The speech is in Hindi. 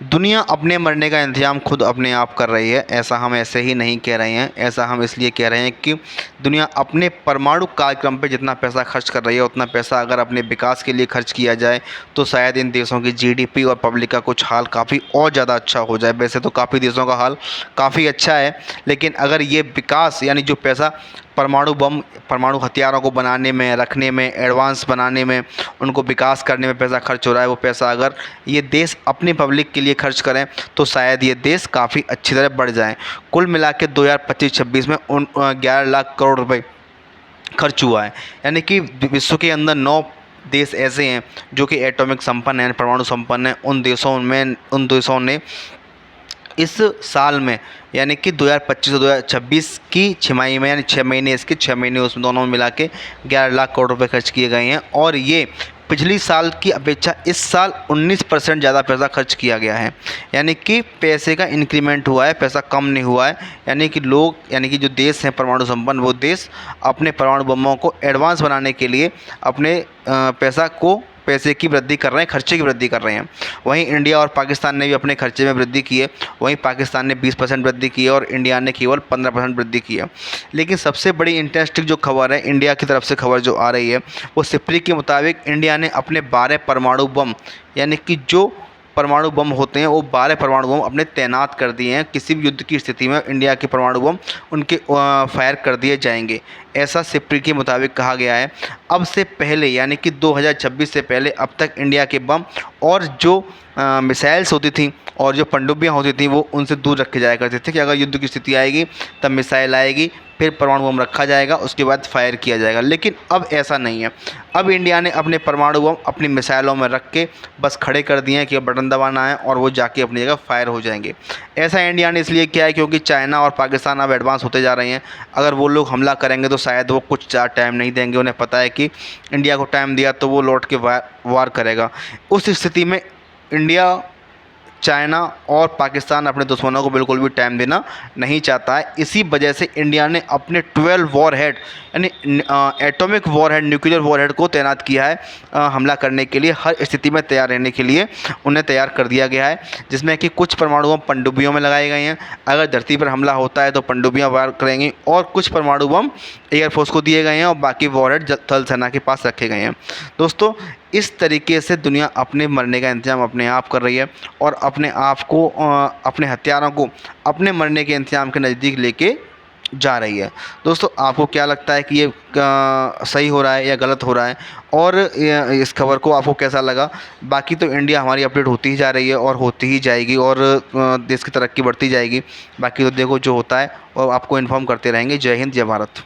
दुनिया अपने मरने का इंतज़ाम खुद अपने आप कर रही है। ऐसा हम ऐसे ही नहीं कह रहे हैं, ऐसा हम इसलिए कह रहे हैं कि दुनिया अपने परमाणु कार्यक्रम पे जितना पैसा खर्च कर रही है, उतना पैसा अगर अपने विकास के लिए खर्च किया जाए तो शायद इन देशों की जीडीपी और पब्लिक का कुछ हाल काफ़ी और ज़्यादा अच्छा हो जाए। वैसे तो काफ़ी देशों का हाल काफ़ी अच्छा है, लेकिन अगर ये विकास यानी जो पैसा परमाणु बम, परमाणु हथियारों को बनाने में, रखने में, एडवांस बनाने में, उनको विकास करने में पैसा खर्च हो रहा है, वो पैसा अगर ये देश अपनी पब्लिक के लिए खर्च करें तो शायद ये देश काफ़ी अच्छी तरह बढ़ जाएँ। कुल मिला के 2025-26 में 11 लाख करोड़ रुपए खर्च हुआ है। यानी कि विश्व के अंदर 9 देश ऐसे हैं जो कि एटॉमिक संपन्न हैं, परमाणु संपन्न हैं। उन देशों ने इस साल में यानी कि 2025 और 2026 की छमाही में, यानी 6 महीने इसके 6 महीने उसमें दोनों में मिला के 11 लाख करोड़ रुपए खर्च किए गए हैं। और ये पिछली साल की अपेक्षा इस साल 19% ज़्यादा पैसा खर्च किया गया है। यानी कि पैसे का इंक्रीमेंट हुआ है, पैसा कम नहीं हुआ है। यानी कि लोग, यानी कि जो देश हैं परमाणु संपन्न, वो देश अपने परमाणु बमों को एडवांस बनाने के लिए अपने पैसे की वृद्धि कर रहे हैं, खर्चे की वृद्धि कर रहे हैं। वहीं इंडिया और पाकिस्तान ने भी अपने खर्चे में वृद्धि की है। वहीं पाकिस्तान ने 20% वृद्धि की है और इंडिया ने केवल 15% वृद्धि की है। लेकिन सबसे बड़ी इंटरेस्टिंग जो खबर है, इंडिया की तरफ से खबर जो आ रही है, वो सिप्री के मुताबिक इंडिया ने अपने 12 परमाणु बम, यानी कि जो परमाणु बम होते हैं, वो 12 परमाणु बम अपने तैनात कर दिए हैं। किसी भी युद्ध की स्थिति में इंडिया के परमाणु बम उनके फायर कर दिए जाएंगे, ऐसा सिप्री के मुताबिक कहा गया है। अब से पहले यानी कि 2026 से पहले अब तक इंडिया के बम और जो मिसाइल्स होती थी और जो पनडुब्बियाँ होती थी, वो उनसे दूर रखे जाया करते थे कि अगर युद्ध की स्थिति आएगी तब मिसाइल आएगी, फिर परमाणु बम रखा जाएगा, उसके बाद फायर किया जाएगा। लेकिन अब ऐसा नहीं है। अब इंडिया ने अपने परमाणु बम अपनी मिसाइलों में रख के बस खड़े कर दिए हैं कि बटन दबाना है और वो जाके अपनी जगह फायर हो जाएंगे। ऐसा इंडिया ने इसलिए किया है क्योंकि चाइना और पाकिस्तान अब एडवांस होते जा रहे हैं। अगर वो लोग हमला करेंगे तो शायद वो कुछ ज़्यादा टाइम नहीं देंगे। उन्हें पता है कि इंडिया को टाइम दिया तो वो लौट के वार करेगा। उस स्थिति में इंडिया, चाइना और पाकिस्तान अपने दुश्मनों को बिल्कुल भी टाइम देना नहीं चाहता है। इसी वजह से इंडिया ने अपने 12 वॉरहेड, यानी एटॉमिक वॉरहेड, न्यूक्लियर वॉरहेड को तैनात किया है हमला करने के लिए। हर स्थिति में तैयार रहने के लिए उन्हें तैयार कर दिया गया है, जिसमें कि कुछ परमाणु बम पनडुब्बियों में लगाए गए हैं। अगर धरती पर हमला होता है तो पनडुब्बियाँ वार करेंगी, और कुछ परमाणु बम एयरफोर्स को दिए गए हैं और बाकी वॉरहेड थल सेना के पास रखे गए हैं। दोस्तों, इस तरीके से दुनिया अपने मरने का इंतज़ाम अपने आप कर रही है और अपने आप को, अपने हथियारों को अपने मरने के इंतज़ाम के नज़दीक लेके जा रही है। दोस्तों, आपको क्या लगता है कि ये सही हो रहा है या गलत हो रहा है, और इस खबर को आपको कैसा लगा? बाकी तो इंडिया हमारी अपडेट होती ही जा रही है और होती ही जाएगी, और देश की तरक्की बढ़ती जाएगी। बाकी तो देखो जो होता है और आपको इन्फॉर्म करते रहेंगे। जय हिंद, जय भारत।